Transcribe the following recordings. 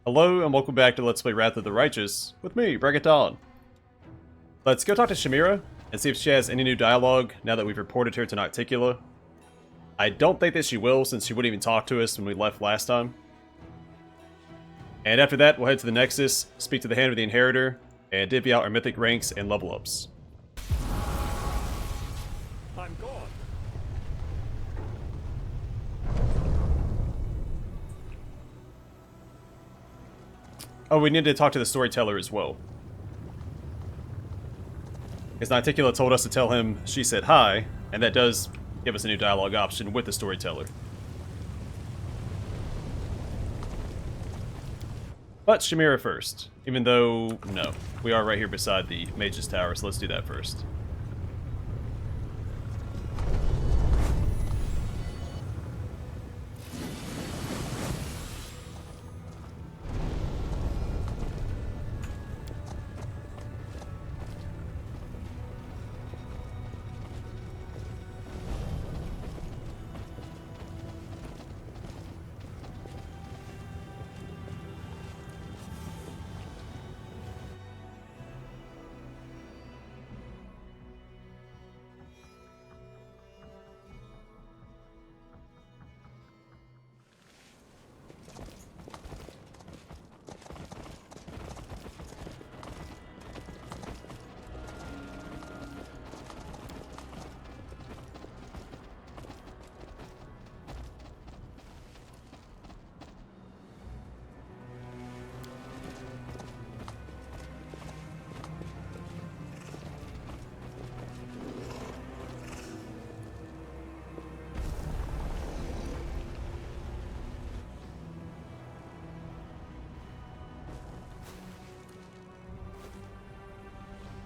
Hello and welcome back to Let's Play Wrath of the Righteous with me, Bregaton. Let's go talk to Shamira and see if she has any new dialogue now that we've reported her to Nocticula. I don't think that she will, since she wouldn't even talk to us when we left last time. And after that, we'll head to the Nexus, speak to the Hand of the Inheritor, and divvy out our mythic ranks and level ups. I'm gone. Oh, we need to talk to the Storyteller as well. Because Nocticula told us to tell him she said hi, and that does give us a new dialogue option with the Storyteller. But Shamira first, even though, no, we are right here beside the Mage's Tower, so let's do that first.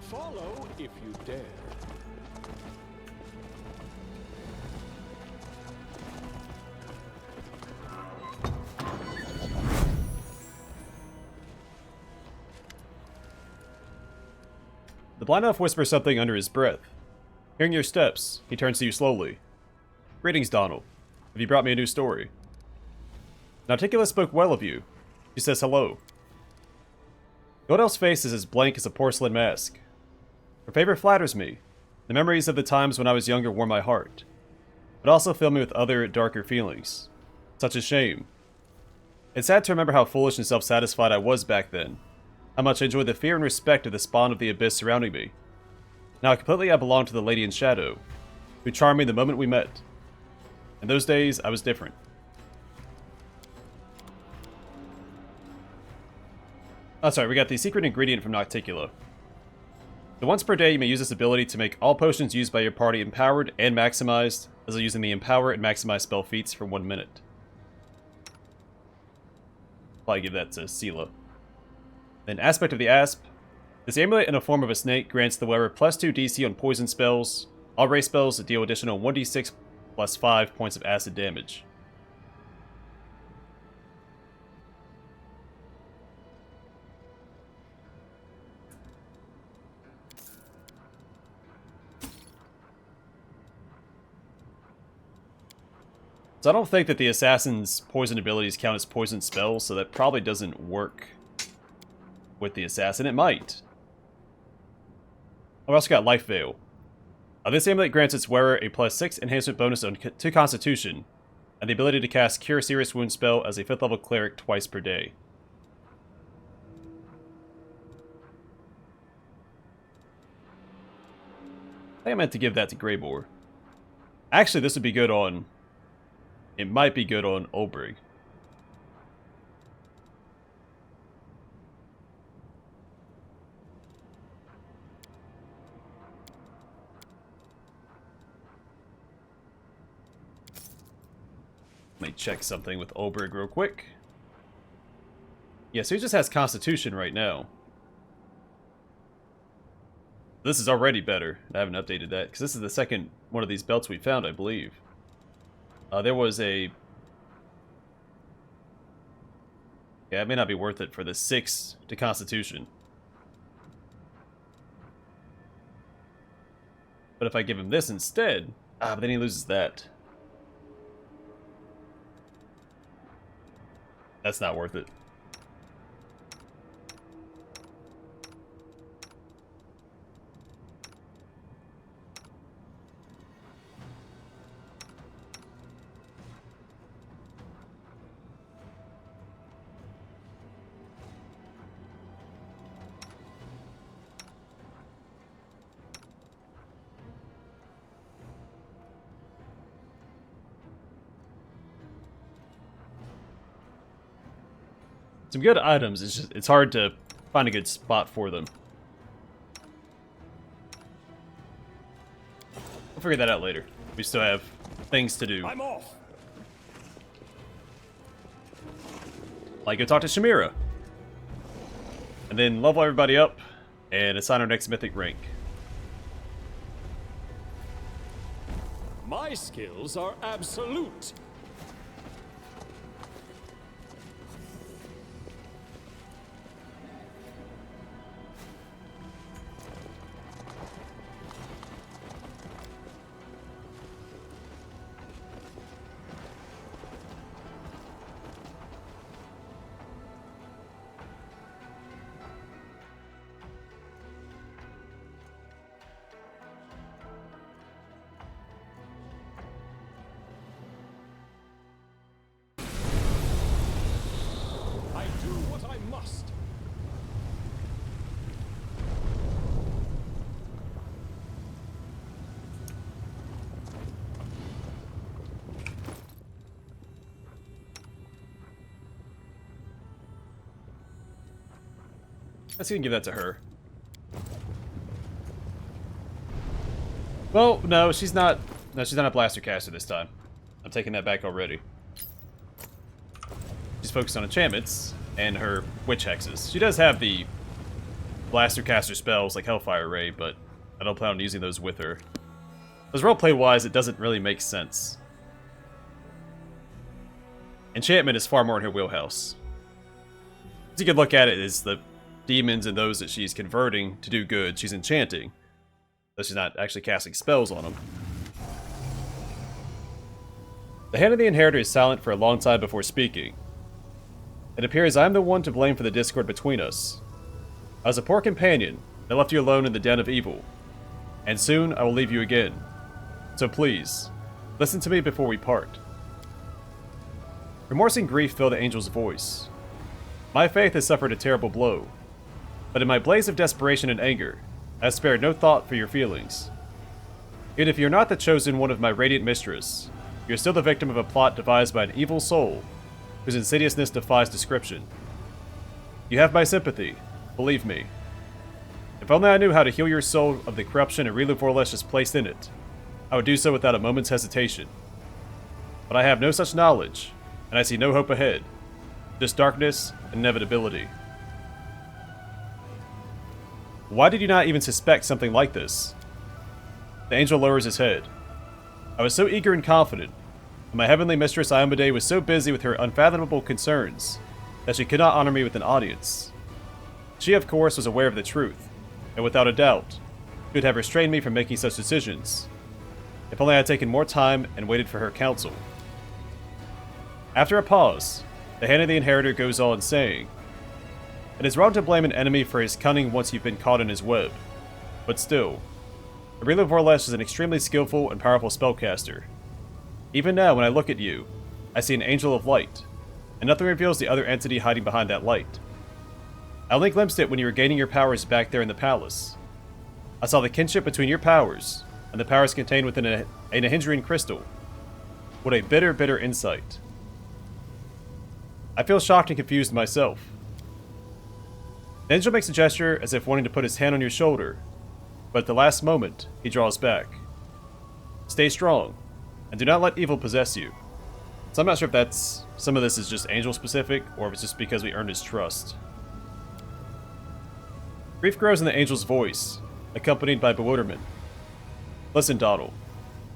Follow if you dare. The blind elf whispers something under his breath. Hearing your steps, he turns to you slowly. Greetings, Donald. Have you brought me a new story? Nocticula spoke well of you. She says hello. The old elf's face is as blank as a porcelain mask. Her favor flatters me. The memories of the times when I was younger warm my heart, but also fill me with other, darker feelings, such as shame. It's sad to remember how foolish and self-satisfied I was back then, how much I enjoyed the fear and respect of the spawn of the abyss surrounding me. Now completely I belong to the Lady in Shadow, who charmed me the moment we met. In those days, I was different. Oh, sorry, we got the secret ingredient from Nocticula. So once per day, you may use this ability to make all potions used by your party empowered and maximized, as well using the empower and maximize spell feats for 1 minute. Probably give that to Sela. Then Aspect of the Asp. This amulet in the form of a snake grants the wearer +2 DC on poison spells. All race spells deal additional 1d6 plus 5 points of acid damage. So I don't think that the assassin's poison abilities count as poison spells, so that probably doesn't work with the assassin. It might. Oh, we also got Life Veil. This amulet grants its wearer a +6 enhancement bonus to Constitution, and the ability to cast Cure Serious Wound spell as a 5th level cleric twice per day. I think I meant to give that to Greybore. Actually, this would be good on... It might be good on Obrig. Let me check something with Obrig real quick. Yeah, so he just has Constitution right now. This is already better. I haven't updated that, because this is the second one of these belts we found, I believe. There was a... Yeah, it may not be worth it for the 6 to Constitution. But if I give him this instead... Ah, but then he loses that. That's not worth it. some good items. It's hard to find a good spot for them. We'll figure that out later. We still have things to do. I'm off. Like go talk to Shamira. And then level everybody up and assign our next mythic rank. My skills are absolute. Let's even give that to her. Well, no, she's not. No, she's not a blaster caster this time. I'm taking that back already. She's focused on enchantments and her witch hexes. She does have the blaster caster spells like Hellfire Ray, but I don't plan on using those with her. Because roleplay-wise, it doesn't really make sense. Enchantment is far more in her wheelhouse. As you can look at it as the demons and those that she's converting to do good, she's enchanting. Though she's not actually casting spells on them. The hand of the Inheritor is silent for a long time before speaking. It appears I am the one to blame for the discord between us. I was a poor companion that left you alone in the den of evil. And soon I will leave you again. So please, listen to me before we part. Remorse and grief fill the angel's voice. My faith has suffered a terrible blow. But in my blaze of desperation and anger, I have spared no thought for your feelings. Even if you're not the chosen one of my radiant mistress, you're still the victim of a plot devised by an evil soul, whose insidiousness defies description. You have my sympathy, believe me. If only I knew how to heal your soul of the corruption Reprieve has placed in it, I would do so without a moment's hesitation. But I have no such knowledge, and I see no hope ahead, just darkness and inevitability. Why did you not even suspect something like this? The angel lowers his head. I was so eager and confident, and my heavenly mistress Iamade was so busy with her unfathomable concerns that she could not honor me with an audience. She, of course, was aware of the truth, and without a doubt, could have restrained me from making such decisions, if only I had taken more time and waited for her counsel. After a pause, the hand of the Inheritor goes on, saying, it is wrong to blame an enemy for his cunning once you've been caught in his web. But still, Reprieve is an extremely skillful and powerful spellcaster. Even now, when I look at you, I see an angel of light, and nothing reveals the other entity hiding behind that light. I only glimpsed it when you were gaining your powers back there in the palace. I saw the kinship between your powers, and the powers contained within a Nahindrian crystal. What a bitter, bitter insight. I feel shocked and confused myself. The angel makes a gesture as if wanting to put his hand on your shoulder, but at the last moment, he draws back. Stay strong, and do not let evil possess you. So I'm not sure if that's... some of this is just angel specific, or if it's just because we earned his trust. Grief grows in the angel's voice, accompanied by bewilderment. Listen, Donald.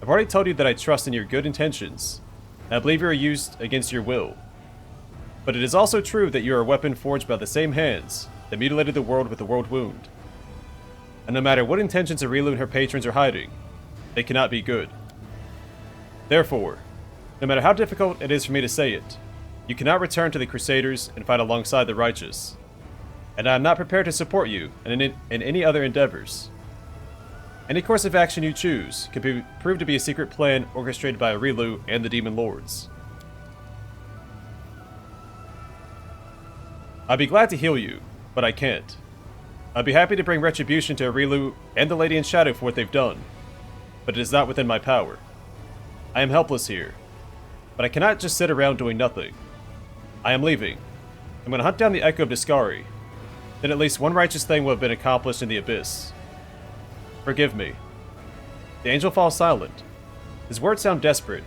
I've already told you that I trust in your good intentions, and I believe you are used against your will. But it is also true that you are a weapon forged by the same hands that mutilated the world with the world wound. And no matter what intentions Reprieve and her patrons are hiding, they cannot be good. Therefore, no matter how difficult it is for me to say it, you cannot return to the Crusaders and fight alongside the righteous. And I am not prepared to support you in any other endeavors. Any course of action you choose could prove to be a secret plan orchestrated by Reprieve and the Demon Lords. I'd be glad to heal you, but I can't. I'd be happy to bring retribution to Reprieve and the Lady in Shadow for what they've done, but it is not within my power. I am helpless here, but I cannot just sit around doing nothing. I am leaving, I'm going to hunt down the Echo of Discari. Then at least one righteous thing will have been accomplished in the Abyss. Forgive me. The angel falls silent. His words sound desperate,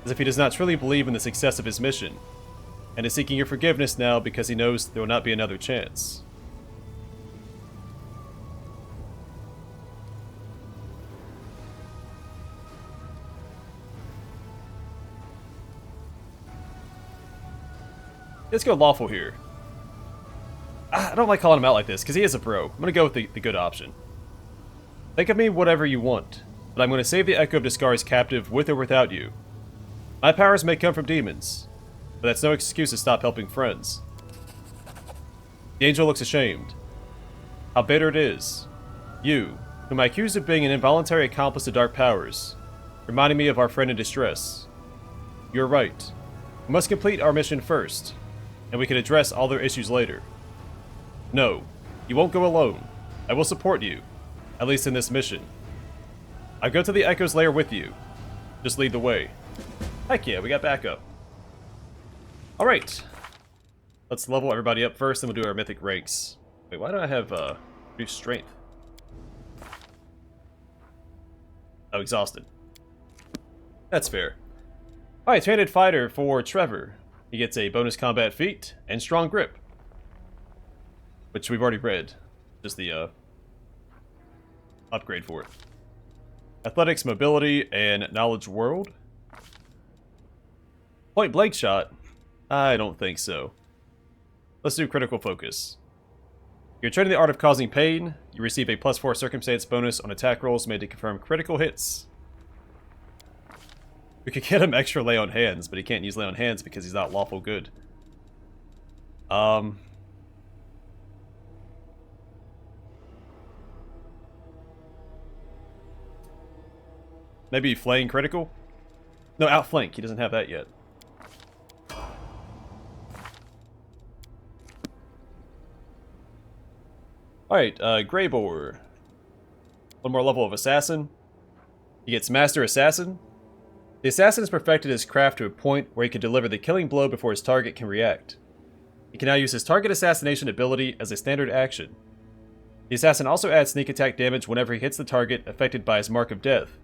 as if he does not truly believe in the success of his mission, and is seeking your forgiveness now because he knows there will not be another chance. Let's go lawful here. I don't like calling him out like this, because he is a bro. I'm going to go with the good option. Think of me whatever you want, but I'm going to save the Echo of Discari's captive with or without you. My powers may come from demons, but that's no excuse to stop helping friends. The angel looks ashamed. How bitter it is. You, whom I accuse of being an involuntary accomplice to dark powers, reminding me of our friend in distress. You're right. We must complete our mission first, and we can address all their issues later. No, you won't go alone. I will support you, at least in this mission. I'll go to the Echo's lair with you. Just lead the way. Heck yeah, we got backup. Alright. Let's level everybody up first, then we'll do our mythic ranks. Wait, why do I have reduced strength? Oh, exhausted. That's fair. Alright, Traded Fighter for Trevor. He gets a bonus combat feat and strong grip, which we've already read. Just the upgrade for it. Athletics, mobility, and knowledge world. Point blank shot? I don't think so. Let's do critical focus. You're training the art of causing pain. You receive a +4 circumstance bonus on attack rolls made to confirm critical hits. We could get him extra lay on hands, but he can't use lay on hands because he's not lawful good. Maybe flaying critical? No, outflank. He doesn't have that yet. Alright, Greybore. One more level of Assassin. He gets Master Assassin. The Assassin has perfected his craft to a point where he can deliver the killing blow before his target can react. He can now use his target assassination ability as a standard action. The Assassin also adds sneak attack damage whenever he hits the target affected by his Mark of Death,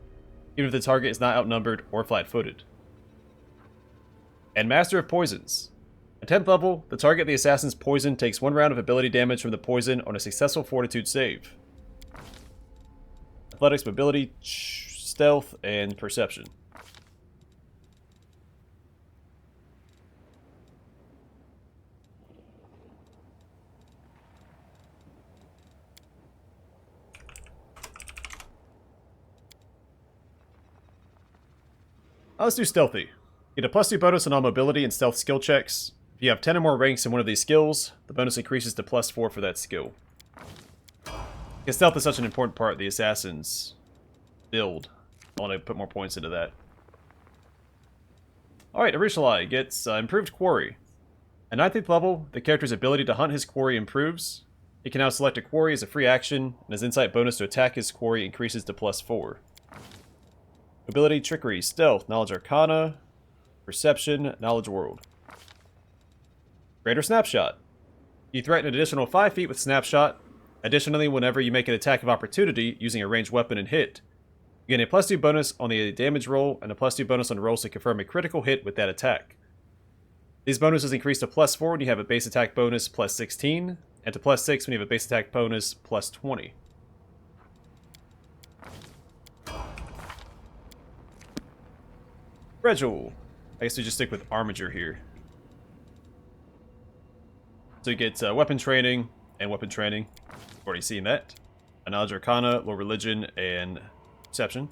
even if the target is not outnumbered or flat-footed. And Master of Poisons. At 10th level, the target of the Assassin's poison takes 1 round of ability damage from the poison on a successful Fortitude save. Athletics, mobility, stealth, and perception. Let's do stealthy. Get a +2 bonus on all mobility and stealth skill checks. If you have 10 or more ranks in one of these skills, the bonus increases to +4 for that skill. Because stealth is such an important part of the Assassin's build. I want to put more points into that. Alright, Arishalai gets improved quarry. At 19th level, the character's ability to hunt his quarry improves. He can now select a quarry as a free action, and his insight bonus to attack his quarry increases to +4. Ability, Trickery, Stealth, Knowledge Arcana, Perception, Knowledge World. Greater Snapshot. You threaten an additional 5 feet with Snapshot. Additionally, whenever you make an attack of opportunity using a ranged weapon and hit, you gain a +2 bonus on the damage roll and a +2 bonus on rolls to confirm a critical hit with that attack. These bonuses increase to +4 when you have a base attack bonus +16, and to +6 when you have a base attack bonus +20. Regil. I guess we just stick with Armiger here. So you get weapon training and weapon training. We've already seen that. A Knowledge Arcana, Low Religion, and Perception.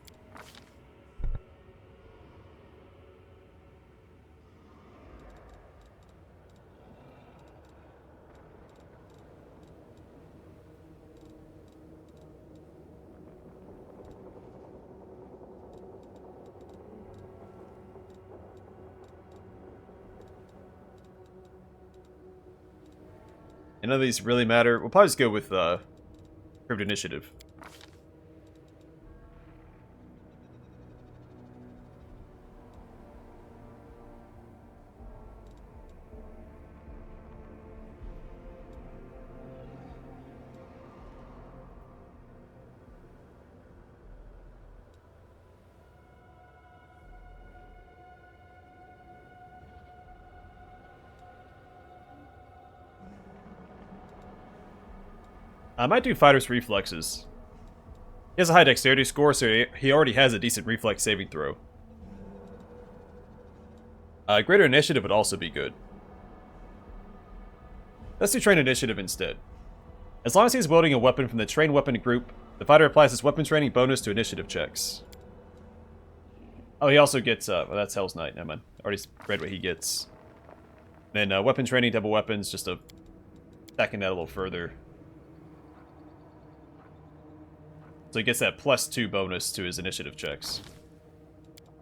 And none of these really matter. We'll probably just go with Improved Initiative. I might do Fighter's Reflexes. He has a high dexterity score, so he already has a decent reflex saving throw. Greater Initiative would also be good. Let's do Train Initiative instead. As long as he's wielding a weapon from the Train Weapon group, the fighter applies his weapon training bonus to initiative checks. Oh, he also gets, well, that's Hell's Knight, never mind. Already read what he gets. Then weapon training, double weapons, just a stacking that a little further. So he gets that +2 bonus to his initiative checks.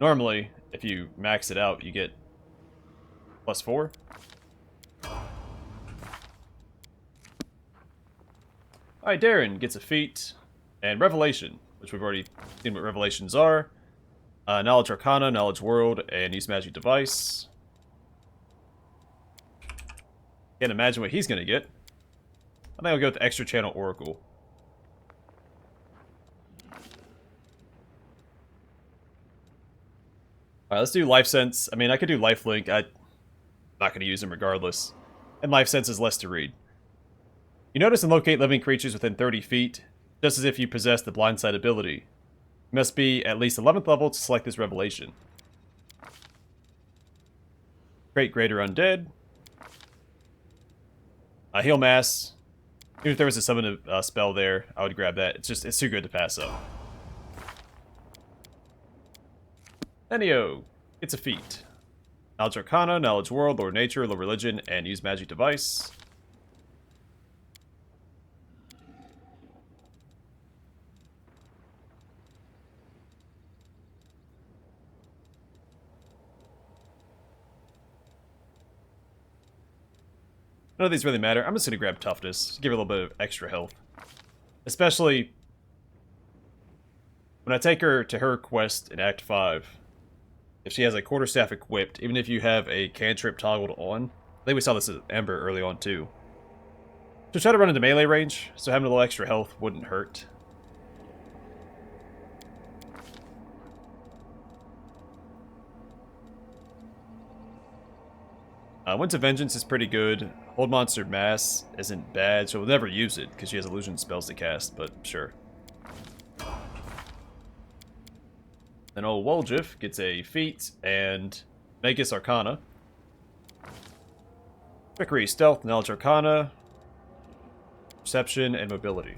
Normally, if you max it out, you get +4. Alright, Darren gets a feat. And Revelation, which we've already seen what Revelations are. Knowledge Arcana, Knowledge World, and Use Magic Device. Can't imagine what he's going to get. I think I'll go with Extra Channel Oracle. Alright, let's do Life Sense. I mean, I could do Lifelink. I'm not going to use him regardless. And Life Sense is less to read. You notice and locate living creatures within 30 feet, just as if you possess the Blindside ability. You must be at least 11th level to select this revelation. Create Greater Undead. Heal Mass. Even if there was a summon spell there, I would grab that. It's too good to pass up. Enio gets a feat. Knowledge Arcana, Knowledge World, Lore Nature, Lore Religion, and Use Magic Device. None of these really matter. I'm just going to grab Toughness. Give her a little bit of extra health. Especially when I take her to her quest in Act 5. If she has a quarterstaff equipped, even if you have a cantrip toggled on. I think we saw this at Ember early on too. So try to run into melee range, so having a little extra health wouldn't hurt. Winds of Vengeance is pretty good. Hold Monster Mass isn't bad, so we'll never use it because she has illusion spells to cast, but sure. Then old Woljif gets a feat and Magus Arcana. Trickery, Stealth, Knowledge Arcana, Perception, and Mobility.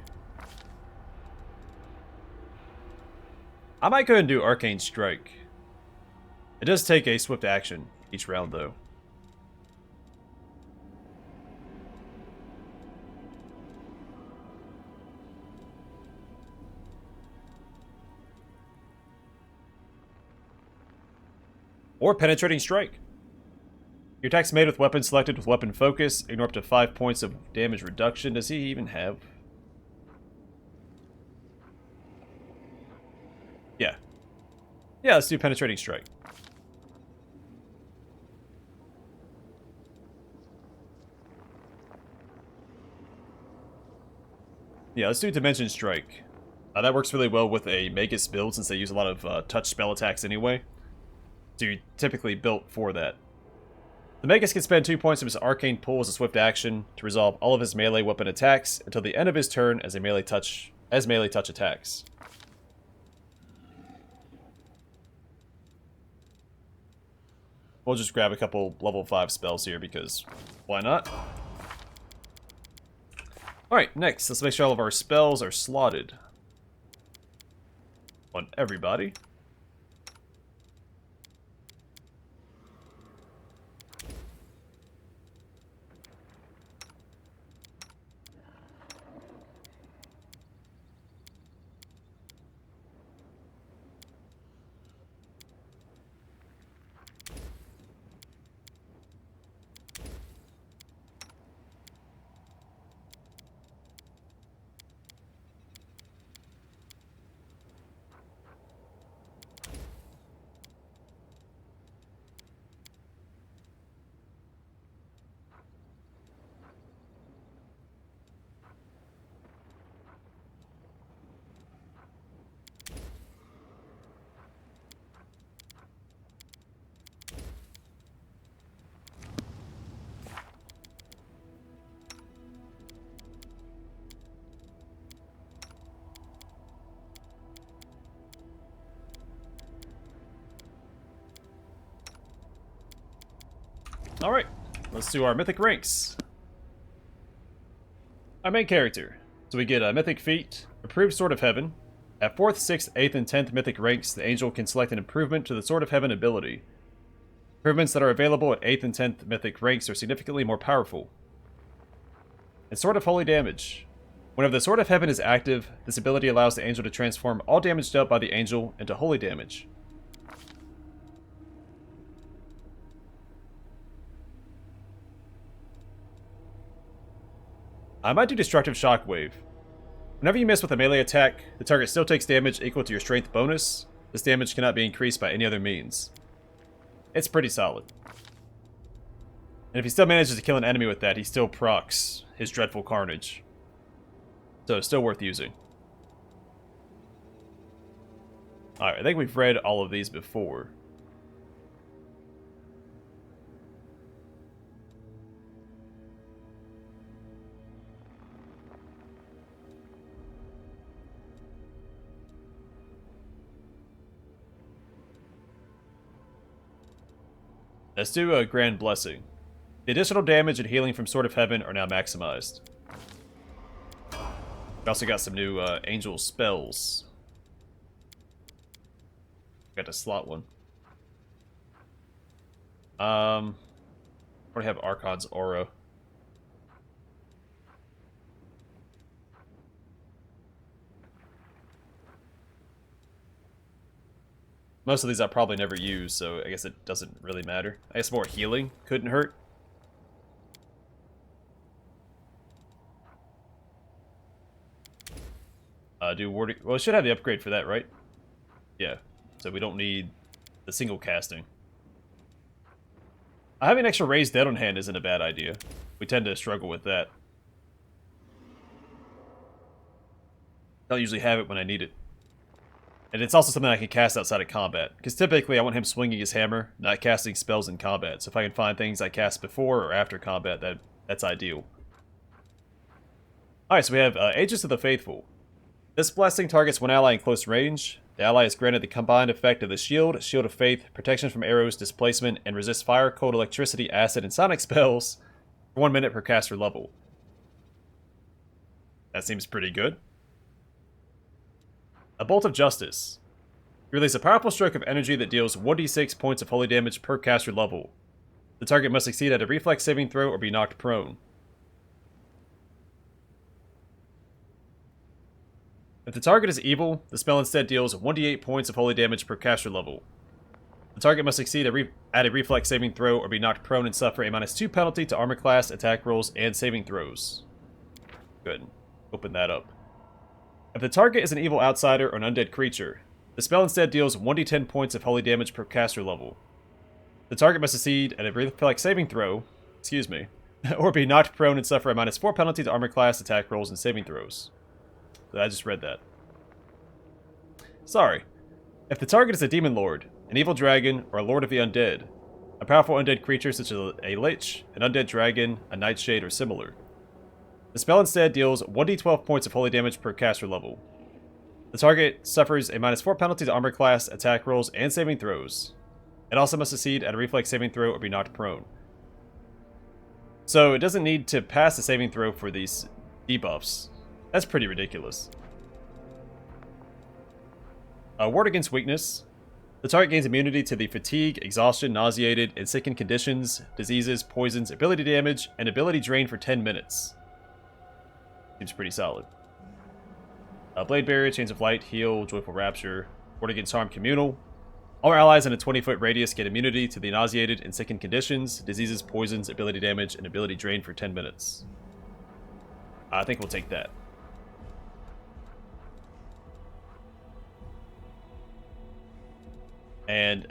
I might go ahead and do Arcane Strike. It does take a swift action each round, though. Or Penetrating Strike. Your attack's made with weapon selected with weapon focus. Ignore up to 5 points of damage reduction. Does he even have? Yeah. Yeah, let's do Penetrating Strike. Yeah, let's do Dimension Strike. That works really well with a Magus build since they use a lot of touch spell attacks anyway. So you're typically built for that. The Magus can spend 2 points of his Arcane Pull as a swift action to resolve all of his melee weapon attacks until the end of his turn as melee touch attacks. We'll just grab a couple level 5 spells here because why not? Alright, next, let's make sure all of our spells are slotted on everybody. Alright, let's do our mythic ranks. Our main character. So we get a mythic feat, Reprieve Sword of Heaven. At 4th, 6th, 8th, and 10th mythic ranks, the angel can select an improvement to the Sword of Heaven ability. Improvements that are available at 8th and 10th mythic ranks are significantly more powerful. And Sword of Holy Damage. Whenever the Sword of Heaven is active, this ability allows the angel to transform all damage dealt by the angel into holy damage. I might do Destructive Shockwave. Whenever you miss with a melee attack, the target still takes damage equal to your strength bonus. This damage cannot be increased by any other means. It's pretty solid. And if he still manages to kill an enemy with that, he still procs his Dreadful Carnage. So it's still worth using. Alright, I think we've read all of these before. Let's do a Grand Blessing. The additional damage and healing from Sword of Heaven are now maximized. We also got some new angel spells. Got to slot one. I already have Archon's Aura. Most of these I probably never use, so I guess it doesn't really matter. I guess more healing couldn't hurt. Do warding. Well, it should have the upgrade for that, right? Yeah. So we don't need the single casting. Having an extra Raised Dead on hand isn't a bad idea. We tend to struggle with that. Don't usually have it when I need it. And it's also something I can cast outside of combat. Because typically I want him swinging his hammer, not casting spells in combat. So if I can find things I cast before or after combat, that's ideal. Alright, so we have Aegis of the Faithful. This blessing targets one ally in close range. The ally is granted the combined effect of the Shield, Shield of Faith, protection from arrows, displacement, and resist fire, cold, electricity, acid, and sonic spells for 1 minute per caster level. That seems pretty good. A Bolt of Justice. You release a powerful stroke of energy that deals 1d6 points of holy damage per caster level. The target must succeed at a reflex saving throw or be knocked prone. If the target is evil, the spell instead deals 1d8 points of holy damage per caster level. The target must succeed at a reflex saving throw or be knocked prone and suffer a -2 penalty to armor class, attack rolls, and saving throws. Good. Open that up. If the target is an evil outsider or an undead creature, the spell instead deals 1d10 points of holy damage per caster level. The target must succeed at a reflex saving throw, or be knocked prone and suffer a -4 penalty to armor class, attack rolls, and saving throws. I just read that. Sorry. If the target is a demon lord, an evil dragon, or a lord of the undead, a powerful undead creature such as a lich, an undead dragon, a nightshade, or similar, the spell instead deals 1d12 points of holy damage per caster level. The target suffers a -4 penalty to armor class, attack rolls, and saving throws. It also must succeed at a reflex saving throw or be knocked prone. So it doesn't need to pass the saving throw for these debuffs. That's pretty ridiculous. Ward Against Weakness. The target gains immunity to the fatigue, exhaustion, nauseated, and sickened conditions, diseases, poisons, ability damage, and ability drain for 10 minutes. Seems pretty solid. Blade Barrier, Chains of Light, Heal, Joyful Rapture, Ward Against Harm Communal. All allies in a 20-foot radius get immunity to the nauseated and sickened conditions, diseases, poisons, ability damage, and ability drain for 10 minutes. I think we'll take that. And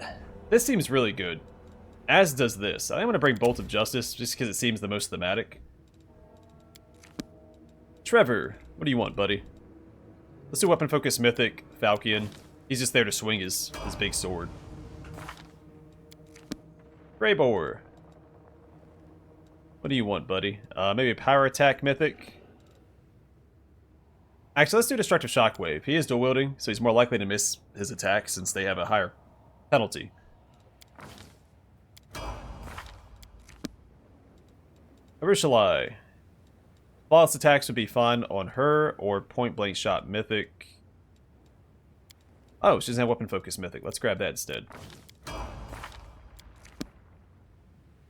this seems really good, as does this. I'm going to bring Bolt of Justice, just because it seems the most thematic. Trevor, what do you want, buddy? Let's do Weapon Focus Mythic, Falchion. He's just there to swing his big sword. Greybore. What do you want, buddy? Maybe a Power Attack Mythic? Actually, let's do Destructive Shockwave. He is dual wielding, so he's more likely to miss his attacks since they have a higher penalty. Where shall I? Flawless attacks would be fun on her, or point blank shot mythic. Oh, she doesn't have weapon focus mythic. Let's grab that instead.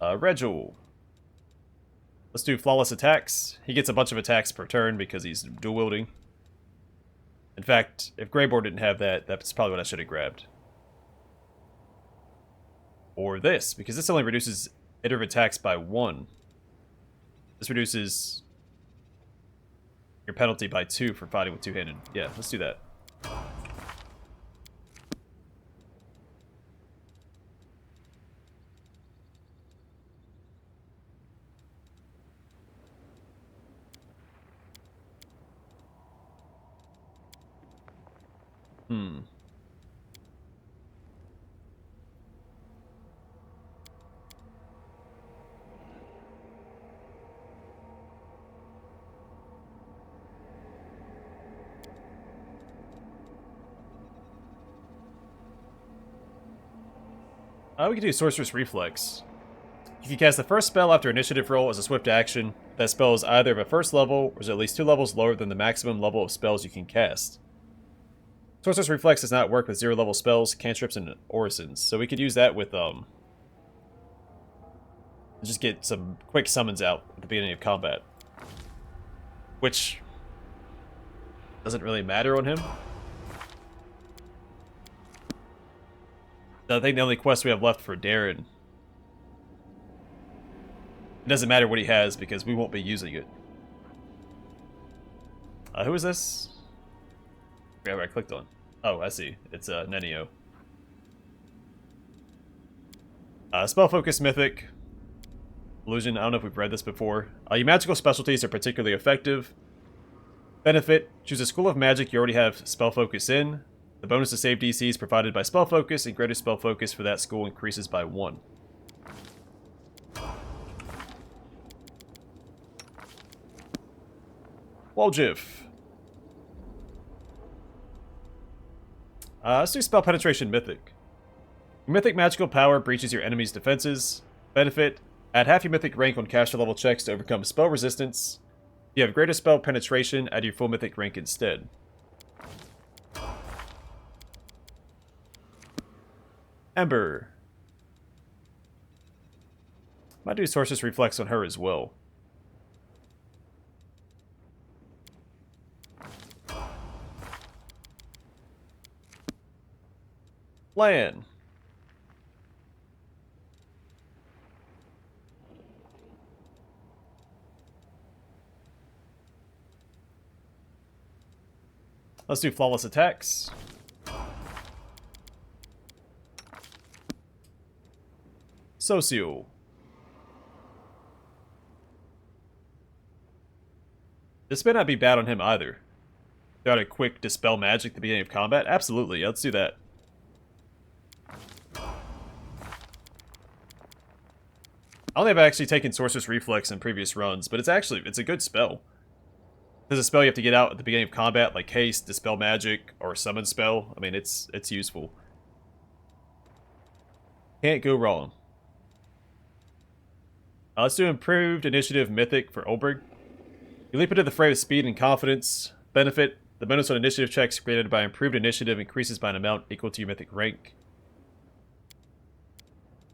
Regil. Let's do flawless attacks. He gets a bunch of attacks per turn because he's dual wielding. In fact, if Greyboard didn't have that, that's probably what I should have grabbed. Or this, because this only reduces iterative attacks by 1. This reduces your penalty by 2 for fighting with two-handed. Yeah, let's do that. We can do Sorceress Reflex. You can cast the first spell after initiative roll as a swift action. That spell is either of a first level, or is at least 2 levels lower than the maximum level of spells you can cast. Sorceress Reflex does not work with 0 level spells, cantrips, and orisons, so we could use that with, just get some quick summons out at the beginning of combat. Which doesn't really matter on him. I think the only quest we have left for Darren, it doesn't matter what he has because we won't be using it. Who is this? I forgot what I clicked on. Oh, I see. It's Nenio. Spell Focus Mythic. Illusion, I don't know if we've read this before. Your magical specialties are particularly effective. Benefit, choose a school of magic you already have Spell Focus in. The bonus to save DCs provided by Spell Focus and greater Spell Focus for that school increases by 1. Waljif. Let's do Spell Penetration Mythic. Your Mythic magical power breaches your enemy's defenses. Benefit, add half your Mythic rank on caster level checks to overcome spell resistance. If you have greater spell penetration, add your full Mythic rank instead. Ember. Might do Sorceress Reflex on her as well. Lan. Let's do Flawless Attacks. Socio. This may not be bad on him either. Got a quick Dispel Magic at the beginning of combat? Absolutely, yeah, let's do that. I only have actually taken Sorceress Reflex in previous runs, but it's a good spell. There's a spell you have to get out at the beginning of combat, like Haste, Dispel Magic, or Summon Spell. I mean, it's useful. Can't go wrong. Let's do Improved Initiative Mythic for Olberg. You leap into the fray with speed and confidence. Benefit, the bonus on initiative checks created by Improved Initiative increases by an amount equal to your Mythic rank.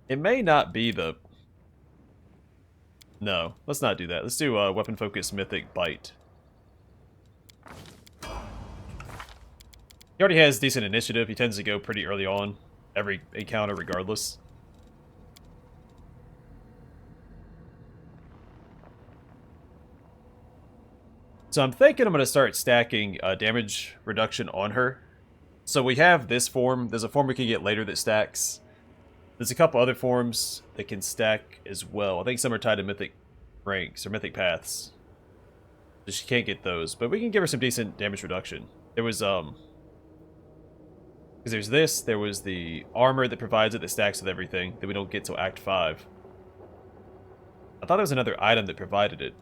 It may not be the... No, let's not do that. Let's do Weapon Focus Mythic Bite. He already has decent initiative. He tends to go pretty early on every encounter regardless. So I'm thinking I'm going to start stacking damage reduction on her. So we have this form. There's a form we can get later that stacks. There's a couple other forms that can stack as well. I think some are tied to mythic ranks or mythic paths. So she can't get those. But we can give her some decent damage reduction. There was, because there's this. There was the armor that provides it that stacks with everything that we don't get till Act 5. I thought there was another item that provided it.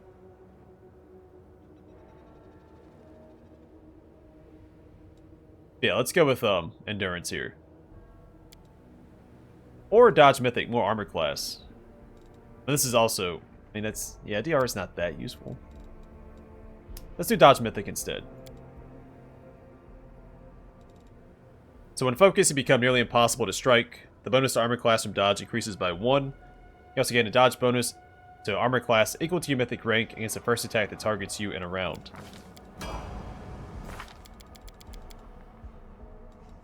Yeah, let's go with Endurance here. Or Dodge Mythic, more armor class. But this is also I mean, that's... yeah, DR is not that useful. Let's do Dodge Mythic instead. So when focused, it becomes nearly impossible to strike. The bonus to armor class from dodge increases by 1. You also gain a dodge bonus to armor class equal to your mythic rank against the first attack that targets you in a round.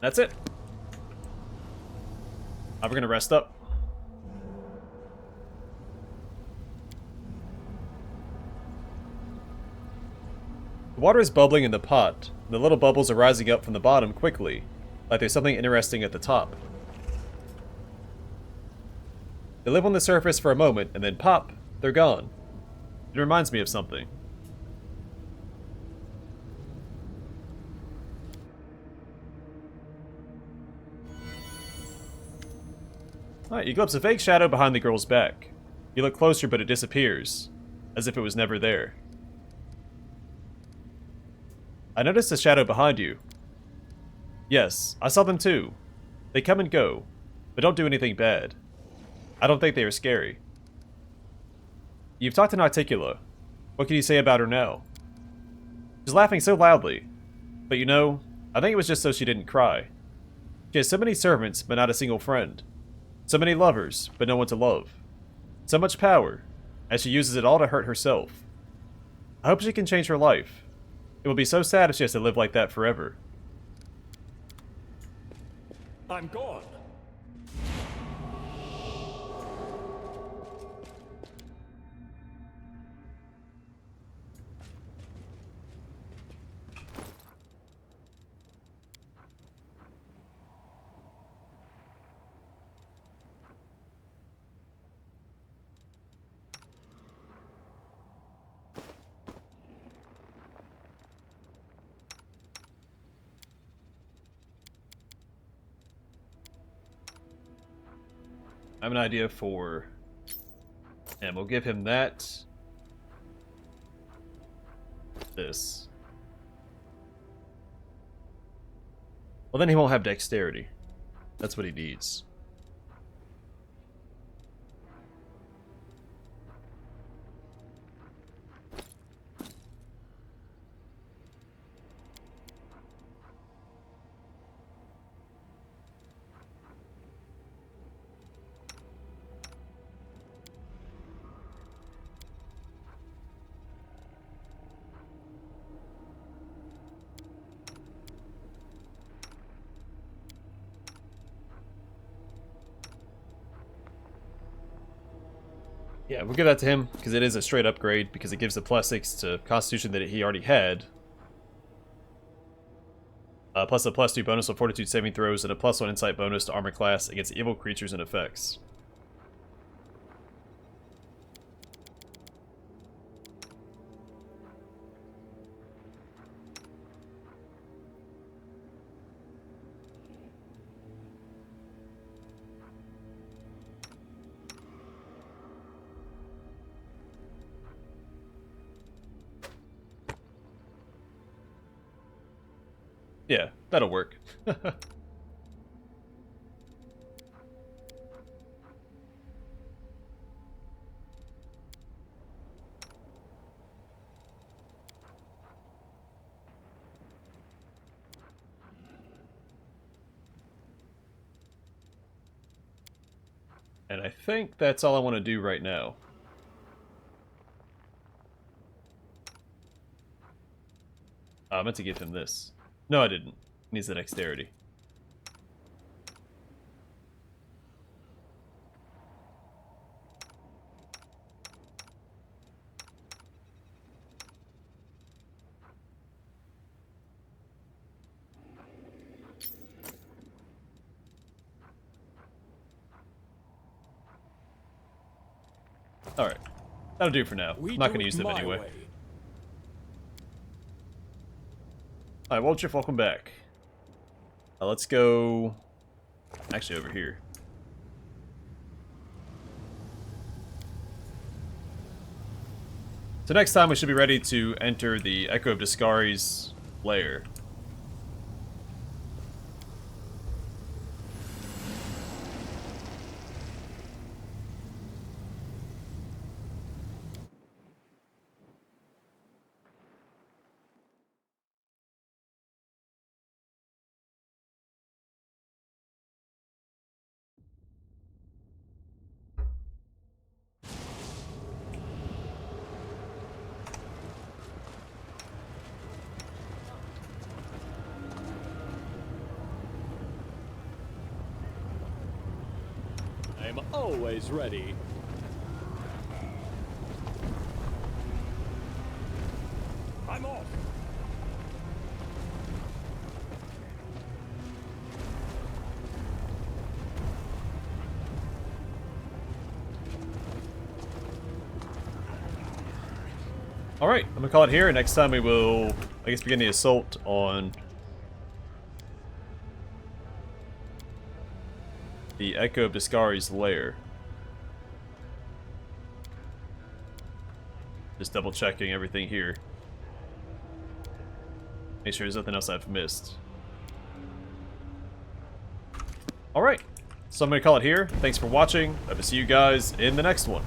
That's it. Now we're gonna rest up. The water is bubbling in the pot, and the little bubbles are rising up from the bottom quickly, like there's something interesting at the top. They live on the surface for a moment, and then pop, they're gone. It reminds me of something. Alright, you glimpse a fake shadow behind the girl's back. You look closer, but it disappears, as if it was never there. I noticed a shadow behind you. Yes, I saw them too. They come and go, but don't do anything bad. I don't think they are scary. You've talked to Nocticula. What can you say about her now? She's laughing so loudly. But you know, I think it was just so she didn't cry. She has so many servants, but not a single friend. So many lovers, but no one to love. So much power, and she uses it all to hurt herself. I hope she can change her life. It will be so sad if she has to live like that forever. I'm gone. I have an idea for... and we'll give him that. This. Well, then he won't have dexterity. That's what he needs. Yeah, we'll give that to him, because it is a straight upgrade, because it gives the +6 to Constitution that he already had. Plus a +2 bonus on Fortitude saving throws, and a +1 Insight bonus to armor class against evil creatures and effects. Yeah, that'll work. And I think that's all I want to do right now. I meant to give him this. No, I didn't. He needs the dexterity. Alright. That'll do for now. I'm not going to use them anyway. Alright, Wolchif, welcome back. Let's go... actually, over here. So next time we should be ready to enter the Echo of Discari's lair. I'm always ready. I'm off. Alright, I'm gonna call it here. Next time we will, I guess, begin the assault on the Echo of Discari's lair. Just double checking everything here. Make sure there's nothing else I've missed. Alright, so I'm gonna call it here. Thanks for watching. I will see you guys in the next one.